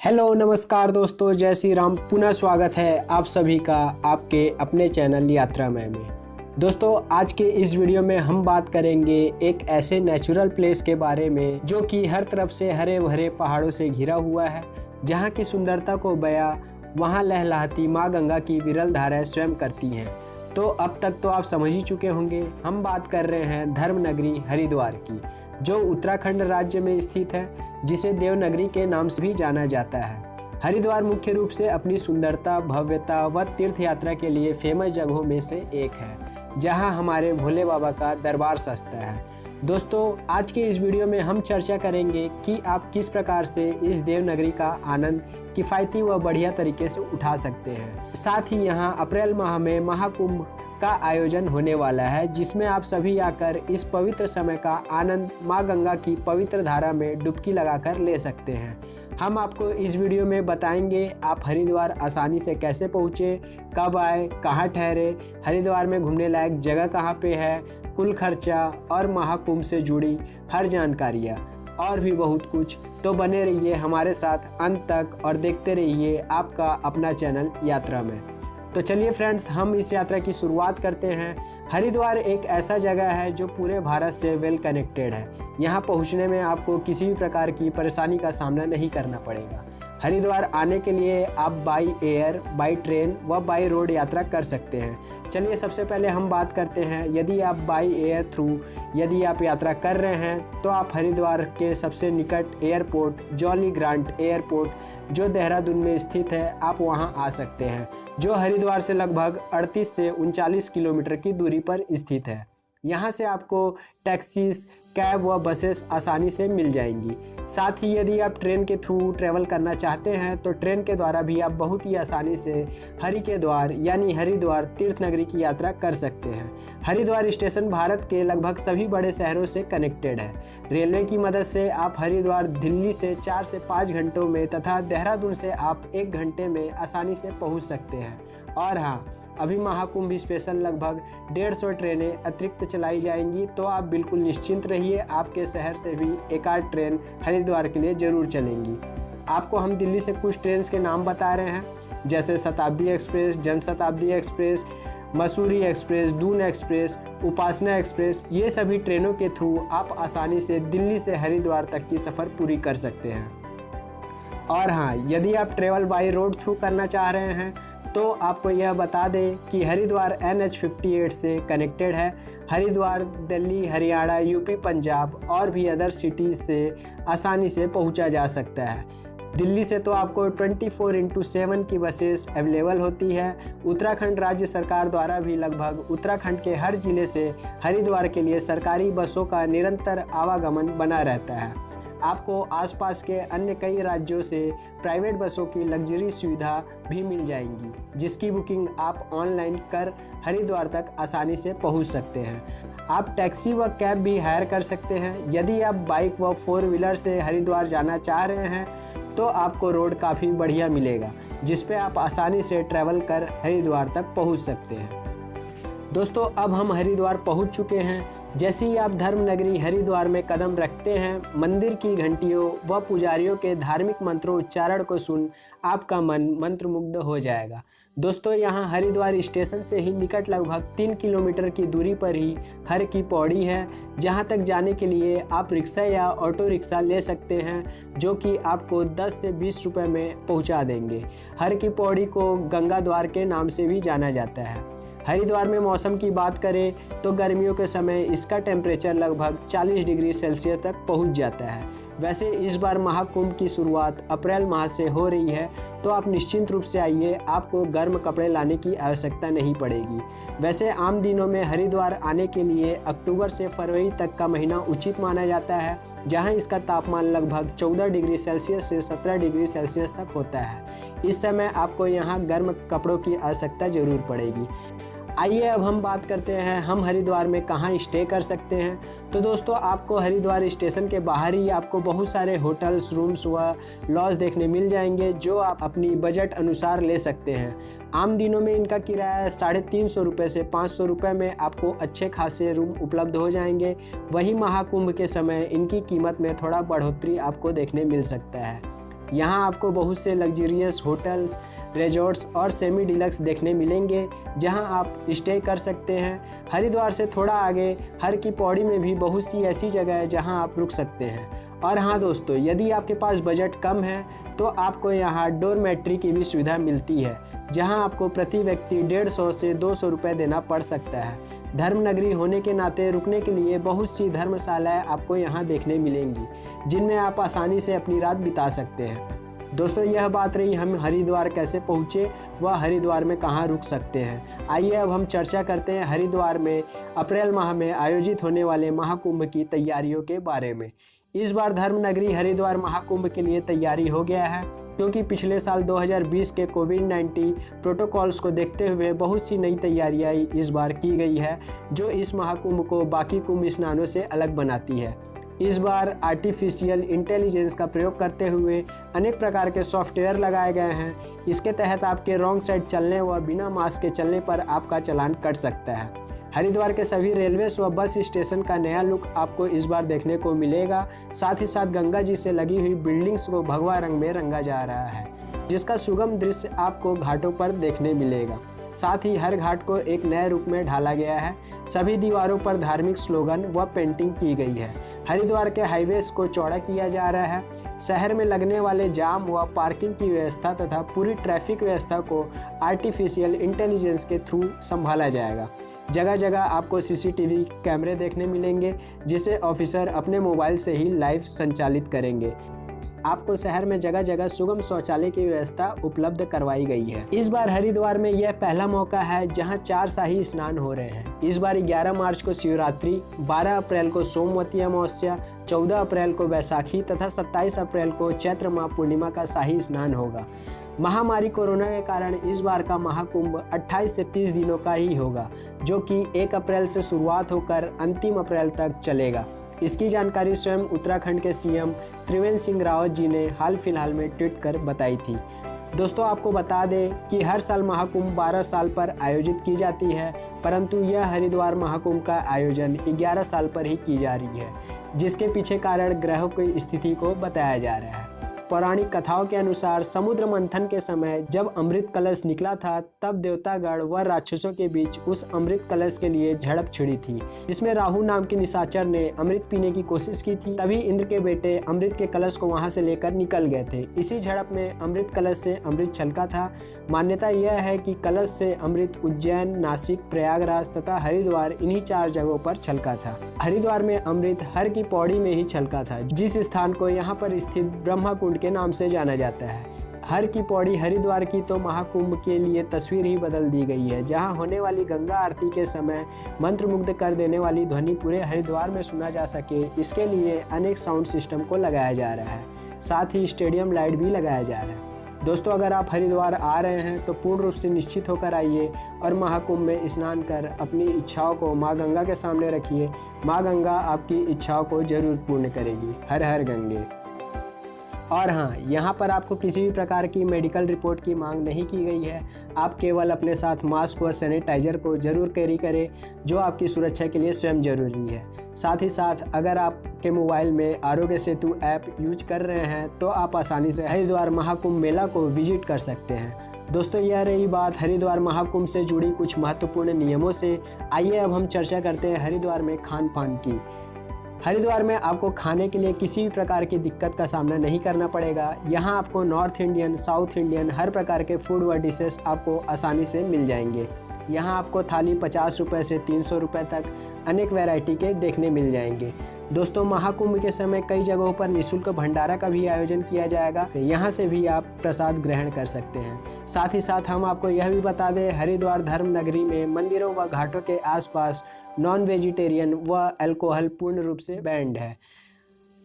Hello नमस्कार दोस्तों, जय श्री राम। पुनः स्वागत है आप सभी का आपके अपने चैनल यात्रा में। दोस्तों, आज के इस वीडियो में हम बात करेंगे एक ऐसे नेचुरल प्लेस के बारे में जो कि हर तरफ से हरे भरे पहाड़ों से घिरा हुआ है, जहां की सुंदरता को बयां वहां लहलहाती माँ गंगा की विरल धाराएं स्वयं करती हैं। तो अब तक तो आप समझ ही चुके होंगे, हम बात कर रहे हैं धर्म नगरी हरिद्वार की, जो उत्तराखंड राज्य में स्थित है, जिसे देवनगरी के नाम से भी जाना जाता है। हरिद्वार मुख्य रूप से अपनी सुंदरता, भव्यता व तीर्थ यात्रा के लिए फेमस जगहों में से एक है, जहां हमारे भोले बाबा का दरबार सजता है। दोस्तों, आज के इस वीडियो में हम चर्चा करेंगे कि आप किस प्रकार से इस देवनगरी का आनंद किफ़ायती व बढ़िया तरीके से उठा सकते हैं। साथ ही यहां अप्रैल माह में महाकुंभ का आयोजन होने वाला है, जिसमें आप सभी आकर इस पवित्र समय का आनंद माँ गंगा की पवित्र धारा में डुबकी लगाकर ले सकते हैं। हम आपको इस वीडियो में बताएंगे आप हरिद्वार आसानी से कैसे पहुँचे, कब आए, कहाँ ठहरे, हरिद्वार में घूमने लायक जगह कहाँ पे है, कुल खर्चा और महाकुंभ से जुड़ी हर जानकारियाँ और भी बहुत कुछ। तो बने रहिए हमारे साथ अंत तक और देखते रहिए आपका अपना चैनल यात्रा में। तो चलिए फ्रेंड्स, हम इस यात्रा की शुरुआत करते हैं। हरिद्वार एक ऐसा जगह है जो पूरे भारत से वेल कनेक्टेड है। यहाँ पहुँचने में आपको किसी भी प्रकार की परेशानी का सामना नहीं करना पड़ेगा। हरिद्वार आने के लिए आप बाई एयर, बाई ट्रेन व बाई रोड यात्रा कर सकते हैं। चलिए सबसे पहले हम बात करते हैं, यदि आप बाई एयर थ्रू यदि आप यात्रा कर रहे हैं तो आप हरिद्वार के सबसे निकट एयरपोर्ट जॉली ग्रांट एयरपोर्ट, जो देहरादून में स्थित है, आप वहां आ सकते हैं, जो हरिद्वार से लगभग 38 से 39 किलोमीटर की दूरी पर स्थित है। यहाँ से आपको टैक्सीज, कैब व बसेस आसानी से मिल जाएंगी। साथ ही यदि आप ट्रेन के थ्रू ट्रैवल करना चाहते हैं तो ट्रेन के द्वारा भी आप बहुत ही आसानी से हरि के द्वार यानी हरिद्वार तीर्थ नगरी की यात्रा कर सकते हैं। हरिद्वार स्टेशन भारत के लगभग सभी बड़े शहरों से कनेक्टेड है। रेलवे की मदद से आप हरिद्वार दिल्ली से 4 से 5 घंटों में तथा देहरादून से आप 1 घंटे में आसानी से पहुँच सकते हैं। और हाँ, अभी महाकुंभ स्पेशल लगभग 150 ट्रेनें अतिरिक्त चलाई जाएंगी, तो आप बिल्कुल निश्चिंत रहिए, आपके शहर से भी एक आध ट्रेन हरिद्वार के लिए ज़रूर चलेंगी। आपको हम दिल्ली से कुछ ट्रेन के नाम बता रहे हैं, जैसे Shatabdi Express, Janshatabdi Express, Mussoorie Express, Doon Express, Upasana Express. ये सभी ट्रेनों के थ्रू आप आसानी से दिल्ली से हरिद्वार तक की सफ़र पूरी कर सकते हैं। और हाँ, यदि आप ट्रेवल बाई रोड थ्रू करना चाह रहे हैं तो आपको यह बता दें कि हरिद्वार NH58 से कनेक्टेड है। हरिद्वार दिल्ली, हरियाणा, यूपी, पंजाब और भी अदर सिटीज़ से आसानी से पहुंचा जा सकता है। दिल्ली से तो आपको 24/7 की बसेस अवेलेबल होती है। उत्तराखंड राज्य सरकार द्वारा भी लगभग उत्तराखंड के हर जिले से हरिद्वार के लिए सरकारी बसों का निरंतर आवागमन बना रहता है। आपको आसपास के अन्य कई राज्यों से प्राइवेट बसों की लग्जरी सुविधा भी मिल जाएंगी, जिसकी बुकिंग आप ऑनलाइन कर हरिद्वार तक आसानी से पहुंच सकते हैं। आप टैक्सी व कैब भी हायर कर सकते हैं। यदि आप बाइक व 4 व्हीलर से हरिद्वार जाना चाह रहे हैं तो आपको रोड काफ़ी बढ़िया मिलेगा, जिस पे आप आसानी से ट्रैवल कर हरिद्वार तक पहुँच सकते हैं। दोस्तों, अब हम हरिद्वार पहुंच चुके हैं। जैसे ही आप धर्म नगरी हरिद्वार में कदम रखते हैं, मंदिर की घंटियों व पुजारियों के धार्मिक मंत्रों उच्चारण को सुन आपका मन मंत्रमुग्ध हो जाएगा। दोस्तों, यहाँ हरिद्वार स्टेशन से ही निकट लगभग 3 किलोमीटर की दूरी पर ही हर की पौड़ी है, जहाँ तक जाने के लिए आप रिक्शा या ऑटो रिक्शा ले सकते हैं, जो कि आपको 10 से 20 रुपये में पहुँचा देंगे। हर की पौड़ी को गंगा द्वार के नाम से भी जाना जाता है। हरिद्वार में मौसम की बात करें तो गर्मियों के समय इसका टेम्परेचर लगभग 40 डिग्री सेल्सियस तक पहुंच जाता है। वैसे इस बार महाकुंभ की शुरुआत अप्रैल माह से हो रही है, तो आप निश्चिंत रूप से आइए, आपको गर्म कपड़े लाने की आवश्यकता नहीं पड़ेगी। वैसे आम दिनों में हरिद्वार आने के लिए अक्टूबर से फरवरी तक का महीना उचित माना जाता है, जहां इसका तापमान लगभग 14 डिग्री सेल्सियस से 17 डिग्री सेल्सियस तक होता है। इस समय आपको यहाँ गर्म कपड़ों की आवश्यकता जरूर पड़ेगी। आइए अब हम बात करते हैं हम हरिद्वार में कहाँ स्टे कर सकते हैं। तो दोस्तों, आपको हरिद्वार स्टेशन के बाहर ही आपको बहुत सारे होटल्स, रूम्स व लॉज देखने मिल जाएंगे, जो आप अपनी बजट अनुसार ले सकते हैं। आम दिनों में इनका किराया 350 रुपये से 500 रुपये में आपको अच्छे खासे रूम उपलब्ध हो जाएंगे। वहीं महाकुंभ के समय इनकी कीमत में थोड़ा बढ़ोतरी आपको देखने मिल सकता है। यहाँ आपको बहुत से लग्जरियस होटल्स, रिजॉर्ट्स और सेमी डिलक्स देखने मिलेंगे जहां आप स्टे कर सकते हैं। हरिद्वार से थोड़ा आगे हर की पौड़ी में भी बहुत सी ऐसी जगह है जहां आप रुक सकते हैं। और हाँ दोस्तों, यदि आपके पास बजट कम है तो आपको यहाँ डोरमेट्री की भी सुविधा मिलती है, जहां आपको प्रति व्यक्ति 150 से 200 रुपये देना पड़ सकता है। धर्मनगरी होने के नाते रुकने के लिए बहुत सी धर्मशालाएँ आपको यहाँ देखने मिलेंगी, जिनमें आप आसानी से अपनी रात बिता सकते हैं। दोस्तों, यह बात रही हम हरिद्वार कैसे पहुँचे व हरिद्वार में कहाँ रुक सकते हैं। आइए अब हम चर्चा करते हैं हरिद्वार में अप्रैल माह में आयोजित होने वाले महाकुंभ की तैयारियों के बारे में। इस बार धर्मनगरी हरिद्वार महाकुंभ के लिए तैयारी हो गया है, क्योंकि पिछले साल 2020 के कोविड-19 प्रोटोकॉल्स को देखते हुए बहुत सी नई तैयारियां इस बार की गई है, जो इस महाकुंभ को बाकी कुंभ स्नानों से अलग बनाती है। इस बार आर्टिफिशियल इंटेलिजेंस का प्रयोग करते हुए अनेक प्रकार के सॉफ्टवेयर लगाए गए हैं। इसके तहत आपके रॉन्ग साइड चलने व बिना मास्क के चलने पर आपका चालान कट सकता है। हरिद्वार के सभी रेलवे व बस स्टेशन का नया लुक आपको इस बार देखने को मिलेगा। साथ ही साथ गंगा जी से लगी हुई बिल्डिंग्स को भगवा रंग में रंगा जा रहा है, जिसका सुगम दृश्य आपको घाटों पर देखने मिलेगा। साथ ही हर घाट को एक नए रूप में ढाला गया है। सभी दीवारों पर धार्मिक स्लोगन व पेंटिंग की गई है। हरिद्वार के हाईवेज को चौड़ा किया जा रहा है। शहर में लगने वाले जाम व पार्किंग की व्यवस्था तथा पूरी ट्रैफिक व्यवस्था को आर्टिफिशियल इंटेलिजेंस के थ्रू संभाला जाएगा। जगह जगह आपको सीसीटीवी कैमरे देखने मिलेंगे, जिसे ऑफिसर अपने मोबाइल से ही लाइव संचालित करेंगे। आपको शहर में जगह जगह सुगम शौचालय की व्यवस्था उपलब्ध करवाई गई है। इस बार हरिद्वार में यह पहला मौका है जहां 4 शाही स्नान हो रहे हैं। इस बार 11 मार्च को शिवरात्रि, 12 अप्रैल को सोमवती अमावस्या, 14 अप्रैल को बैसाखी तथा 27 अप्रैल को चैत्र माह पूर्णिमा का शाही स्नान होगा। महामारी कोरोना के कारण इस बार का महाकुंभ 28 से 30 दिनों का ही होगा, जो कि 1 अप्रैल से शुरुआत होकर अंतिम अप्रैल तक चलेगा। इसकी जानकारी स्वयं उत्तराखंड के सीएम त्रिवेंद्र सिंह रावत जी ने हाल फिलहाल में ट्वीट कर बताई थी। दोस्तों, आपको बता दें कि हर साल महाकुंभ 12 साल पर आयोजित की जाती है, परंतु यह हरिद्वार महाकुंभ का आयोजन 11 साल पर ही की जा रही है, जिसके पीछे कारण ग्रहों की स्थिति को बताया जा रहा है। पौराणिक कथाओं के अनुसार समुद्र मंथन के समय जब अमृत कलश निकला था, तब देवतागण व राक्षसों के बीच उस अमृत कलश के लिए झड़प छिड़ी थी, जिसमें राहु नाम के निशाचर ने अमृत पीने की कोशिश की थी। तभी इंद्र के बेटे अमृत के कलश को वहां से लेकर निकल गए थे। इसी झड़प में अमृत कलश से अमृत छलका था। मान्यता यह है कि कलश से अमृत उज्जैन, नासिक, प्रयागराज तथा हरिद्वार इन्हीं 4 जगहों पर छलका था। हरिद्वार में अमृत हर की पौड़ी में ही छलका था, जिस स्थान को यहाँ पर स्थित ब्रह्मा कुंड के नाम से जाना जाता है। हर की पौड़ी हरिद्वार की तो महाकुंभ के लिए तस्वीर ही बदल दी गई है, जहां होने वाली गंगा आरती के समय मंत्रमुग्ध कर देने वाली ध्वनि पूरे हरिद्वार में सुना जा सके, इसके लिए अनेक साउंड सिस्टम को लगाया जा रहा है। साथ ही स्टेडियम लाइट भी लगाया जा रहा है। दोस्तों, अगर आप हरिद्वार आ रहे हैं तो पूर्ण रूप से निश्चित होकर आइए और महाकुंभ में स्नान कर अपनी इच्छाओं को माँ गंगा के सामने रखिए। माँ गंगा आपकी इच्छाओं को जरूर पूर्ण करेगी। हर हर गंगे। और हाँ, यहाँ पर आपको किसी भी प्रकार की मेडिकल रिपोर्ट की मांग नहीं की गई है। आप केवल अपने साथ मास्क व सैनिटाइजर को जरूर कैरी करें, जो आपकी सुरक्षा के लिए स्वयं जरूरी है। साथ ही साथ अगर आपके मोबाइल में आरोग्य सेतु ऐप यूज कर रहे हैं तो आप आसानी से हरिद्वार महाकुंभ मेला को विजिट कर सकते हैं। दोस्तों, यह रही बात हरिद्वार महाकुंभ से जुड़ी कुछ महत्वपूर्ण नियमों से। आइए अब हम चर्चा करते हैं हरिद्वार में खान पान की। हरिद्वार में आपको खाने के लिए किसी भी प्रकार की दिक्कत का सामना नहीं करना पड़ेगा। यहाँ आपको नॉर्थ इंडियन, साउथ इंडियन हर प्रकार के फूड व डिशेस आपको आसानी से मिल जाएंगे। यहाँ आपको थाली 50 रुपये से 300 रुपये तक अनेक वैरायटी के देखने मिल जाएंगे। दोस्तों, महाकुंभ के समय कई जगहों पर निःशुल्क भंडारा का भी आयोजन किया जाएगा। यहाँ से भी आप प्रसाद ग्रहण कर सकते हैं। साथ ही साथ हम आपको यह भी बता दें, हरिद्वार धर्म नगरी में मंदिरों व घाटों के आसपास नॉन वेजिटेरियन व अल्कोहल पूर्ण रूप से बैंड है।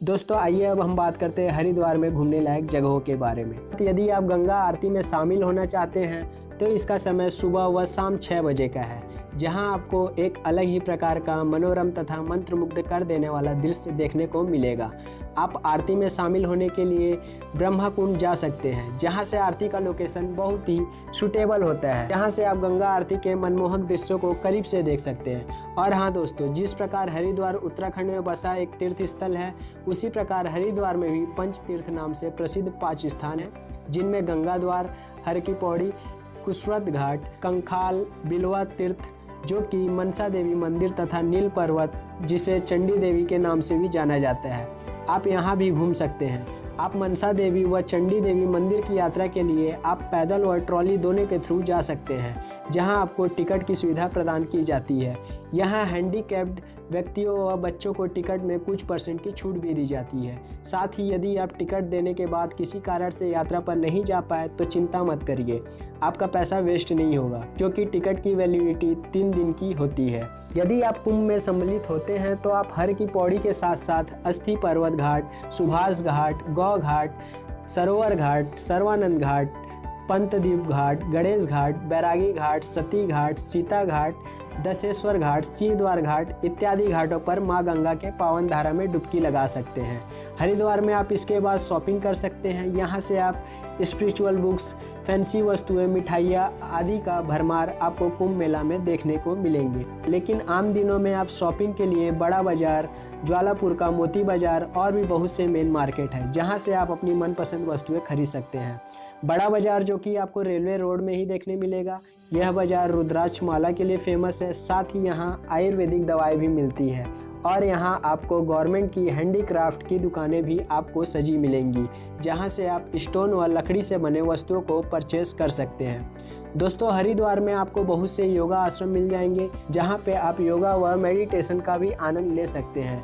दोस्तों, आइए अब हम बात करते हैं हरिद्वार में घूमने लायक जगहों के बारे में। यदि आप गंगा आरती में शामिल होना चाहते हैं तो इसका समय सुबह व शाम 6 बजे का है, जहां आपको एक अलग ही प्रकार का मनोरम तथा मंत्रमुग्ध कर देने वाला दृश्य देखने को मिलेगा। आप आरती में शामिल होने के लिए ब्रह्मा कुंड जा सकते हैं, जहां से आरती का लोकेशन बहुत ही सूटेबल होता है, जहां से आप गंगा आरती के मनमोहक दृश्यों को करीब से देख सकते हैं। और हाँ दोस्तों, जिस प्रकार हरिद्वार उत्तराखंड में बसा एक तीर्थ स्थल है, उसी प्रकार हरिद्वार में भी पंच तीर्थ नाम से प्रसिद्ध 5 स्थान हैं, जिनमें गंगा द्वार, हर की पौड़ी, कुशवत घाट, कंखाल, बिलवा तीर्थ जो कि मनसा देवी मंदिर तथा नील पर्वत जिसे चंडी देवी के नाम से भी जाना जाता है, आप यहाँ भी घूम सकते हैं। आप मनसा देवी व चंडी देवी मंदिर की यात्रा के लिए आप पैदल और ट्रॉली दोनों के थ्रू जा सकते हैं, जहां आपको टिकट की सुविधा प्रदान की जाती है। यहां हैंडीकैप्ड व्यक्तियों व बच्चों को टिकट में कुछ % की छूट भी दी जाती है। साथ ही यदि आप टिकट देने के बाद किसी कारण से यात्रा पर नहीं जा पाए तो चिंता मत करिए, आपका पैसा वेस्ट नहीं होगा, क्योंकि टिकट की वैलिडिटी 3 दिन की होती है। यदि आप कुंभ में सम्मिलित होते हैं तो आप हर की पौड़ी के साथ साथ अस्थि पर्वत घाट, सुभाष घाट, गौ घाट, सरोवर घाट, सर्वानंद घाट, पंतद्वीप घाट, गणेश घाट, बैरागी घाट, सती घाट, सीता घाट, दशेश्वर घाट, सिंहद्वार घाट इत्यादि घाटों पर मां गंगा के पावन धारा में डुबकी लगा सकते हैं। हरिद्वार में आप इसके बाद शॉपिंग कर सकते हैं। यहाँ से आप स्पिरिचुअल बुक्स, फैंसी वस्तुएं, मिठाइयाँ आदि का भरमार आपको कुंभ मेला में देखने को मिलेंगे। लेकिन आम दिनों में आप शॉपिंग के लिए बड़ा बाजार, ज्वालापुर का मोती बाजार और भी बहुत से मेन मार्केट है, जहाँ से आप अपनी मनपसंद वस्तुएं खरीद सकते हैं। बड़ा बाजार जो कि आपको रेलवे रोड में ही देखने मिलेगा। यह बाजार रुद्राक्ष माला के लिए फेमस है। साथ ही यहाँ आयुर्वेदिक दवाएं भी मिलती है और यहाँ आपको गवर्नमेंट की हैंडीक्राफ्ट की दुकानें भी आपको सजी मिलेंगी, जहाँ से आप स्टोन व लकड़ी से बने वस्तुओं को परचेस कर सकते हैं। दोस्तों, हरिद्वार में आपको बहुत से योगा आश्रम मिल जाएंगे, जहाँ पे आप योगा व मेडिटेशन का भी आनंद ले सकते हैं।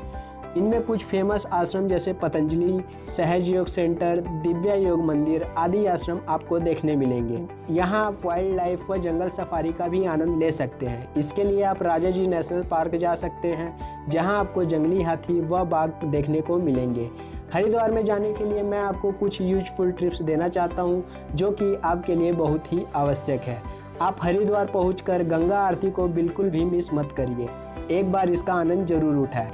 इनमें कुछ फेमस आश्रम जैसे पतंजलि, सहज योग सेंटर, दिव्या योग मंदिर आदि आश्रम आपको देखने मिलेंगे। यहाँ आप वाइल्ड लाइफ व जंगल सफारी का भी आनंद ले सकते हैं। इसके लिए आप राजा जी नेशनल पार्क जा सकते हैं, जहाँ आपको जंगली हाथी व बाघ देखने को मिलेंगे। हरिद्वार में जाने के लिए मैं आपको कुछ यूजफुल टिप्स देना चाहता हूँ, जो कि आपके लिए बहुत ही आवश्यक है। आप हरिद्वार पहुँचकर गंगा आरती को बिल्कुल भी मिस मत करिए, एक बार इसका आनंद जरूर उठाएं।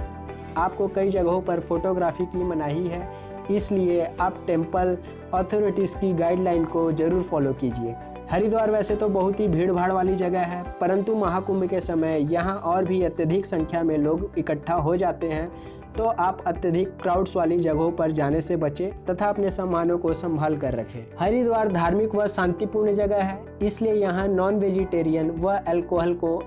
आपको कई जगहों पर फोटोग्राफी की मनाही है, इसलिए आप टेंपल अथॉरिटीज़ की गाइडलाइन को ज़रूर फॉलो कीजिए। हरिद्वार वैसे तो बहुत ही भीड़ भाड़ वाली जगह है, परंतु महाकुंभ के समय यहाँ और भी अत्यधिक संख्या में लोग इकट्ठा हो जाते हैं, तो आप अत्यधिक क्राउड्स वाली जगहों पर जाने से बचें तथा अपने सामानों को संभाल कर रखें। हरिद्वार धार्मिक व शांतिपूर्ण जगह है, इसलिए यहाँ नॉन वेजिटेरियन व अल्कोहल को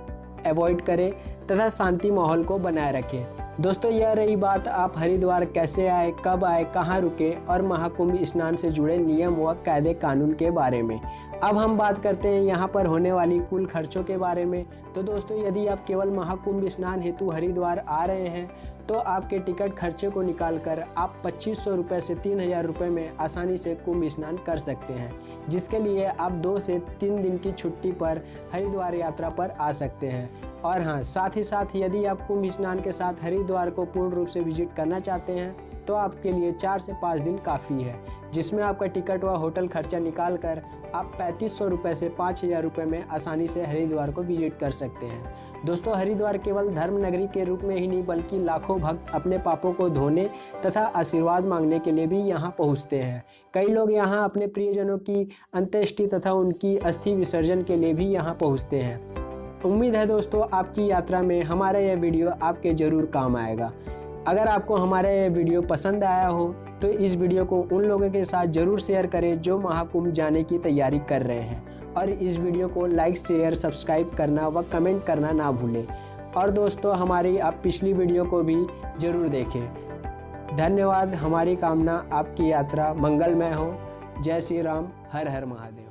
अवॉइड करें तथा शांति माहौल को बनाए रखें। दोस्तों, यह रही बात आप हरिद्वार कैसे आए, कब आए, कहाँ रुके और महाकुंभ स्नान से जुड़े नियम व कायदे कानून के बारे में। अब हम बात करते हैं यहाँ पर होने वाली कुल खर्चों के बारे में। तो दोस्तों, यदि आप केवल महाकुंभ स्नान हेतु हरिद्वार आ रहे हैं तो आपके टिकट खर्चे को निकालकर आप 2500 रुपये से 3000 रुपये में आसानी से कुंभ स्नान कर सकते हैं, जिसके लिए आप 2 से 3 दिन की छुट्टी पर हरिद्वार यात्रा पर आ सकते हैं। और हाँ, साथ ही साथ यदि आप कुंभ स्नान के साथ हरिद्वार को पूर्ण रूप से विजिट करना चाहते हैं तो आपके लिए 4 से 5 दिन काफ़ी है, जिसमें आपका टिकट व होटल खर्चा निकाल कर आप 3500 रुपये से 5000 रुपये में आसानी से हरिद्वार को विजिट कर सकते हैं। दोस्तों, हरिद्वार केवल धर्म नगरी के रूप में ही नहीं बल्कि लाखों भक्त अपने पापों को धोने तथा आशीर्वाद मांगने के लिए भी यहाँ पहुँचते हैं। कई लोग यहाँ अपने प्रियजनों की अंत्येष्टि तथा उनकी अस्थि विसर्जन के लिए भी यहाँ पहुँचते हैं। उम्मीद है दोस्तों, आपकी यात्रा में हमारा यह वीडियो आपके ज़रूर काम आएगा। अगर आपको हमारा यह वीडियो पसंद आया हो तो इस वीडियो को उन लोगों के साथ ज़रूर शेयर करें जो महाकुंभ जाने की तैयारी कर रहे हैं, और इस वीडियो को लाइक, शेयर, सब्सक्राइब करना व कमेंट करना ना भूलें। और दोस्तों, हमारी आप पिछली वीडियो को भी ज़रूर देखें। धन्यवाद। हमारी कामना आपकी यात्रा मंगलमय हो। जय श्री राम। हर हर महादेव।